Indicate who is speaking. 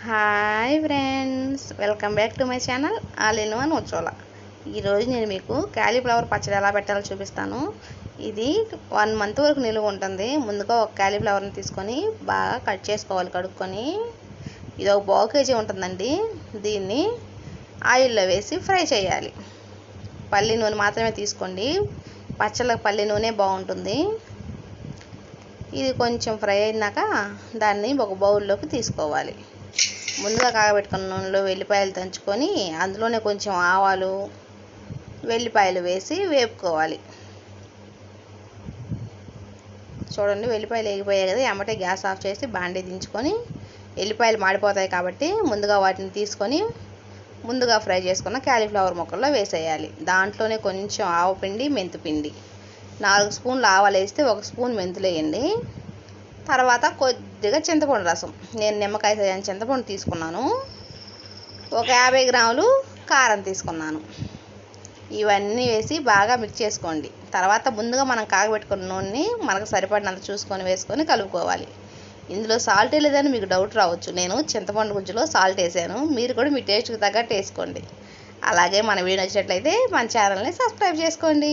Speaker 1: Hi friends, welcome back to my channel all in one Ujjwala. ఈరోజు నేను మీకు cauliflower పచ్చడి ఎలా పెట్టాలో చూపిస్తాను. ఇది 1 మంత్ వరకు నిలువ ఉంటుంది. ముందుగా ఒక క్యాలీఫ్లవర్ని తీసుకొని బాగా కట్ చేసుకోవాలి, కడుక్కొని. ఇది ఒక పావు కేజీ ఉంటుందండి. దీన్ని ఆయిల్లో వేసి ఫ్రై చేయాలి. పల్లి నూనె మాత్రమే తీసుకోండి, పచ్చళ్ళకి పల్లి నూనె బాగుంటుంది. ఇది కొంచెం ఫ్రై అయినాక దాన్ని ఒక బౌల్లోకి తీసుకోవాలి. ముందుగా కాగబెట్టుకున్న నూనెలో వెల్లిపాయలు దంచుకొని అందులోనే కొంచెం ఆవాలు, వెల్లిపాయలు వేసి వేపుకోవాలి. చూడండి, వెల్లిపాయలు వేగిపోయాయి కదా, ఎమ్మటే గ్యాస్ ఆఫ్ చేసి బాండీ దించుకొని, వెల్లిపాయలు మాడిపోతాయి కాబట్టి ముందుగా వాటిని తీసుకొని ముందుగా ఫ్రై చేసుకున్న క్యాలీఫ్లవర్ ముక్కల్లో వేసేయాలి. దాంట్లోనే కొంచెం ఆవపిండి, మెంతిపిండి, 4 స్పూన్లు ఆవాలు వేస్తే 1 స్పూన్ మెంతులు వేయండి. తర్వాత కొద్దిగా చింతపండు రసం, నేను నిమ్మకాయ సైజు చింతపండు తీసుకున్నాను. ఒక 50 గ్రాములు కారం తీసుకున్నాను. ఇవన్నీ వేసి బాగా మిక్స్ చేసుకోండి. తర్వాత ముందుగా మనం కాగబెట్టుకున్న నూనెని మనకు సరిపడినంత చూసుకొని వేసుకొని కలుపుకోవాలి. ఇందులో సాల్ట్ వేయలేదని మీకు డౌట్ రావచ్చు. నేను చింతపండు గుజ్జులో సాల్ట్ వేసాను. మీరు కూడా మీ టేస్ట్కి తగ్గట్టు వేసుకోండి. అలాగే మన వీడియో నచ్చినట్లయితే మన ఛానల్ని సబ్స్క్రైబ్ చేసుకోండి.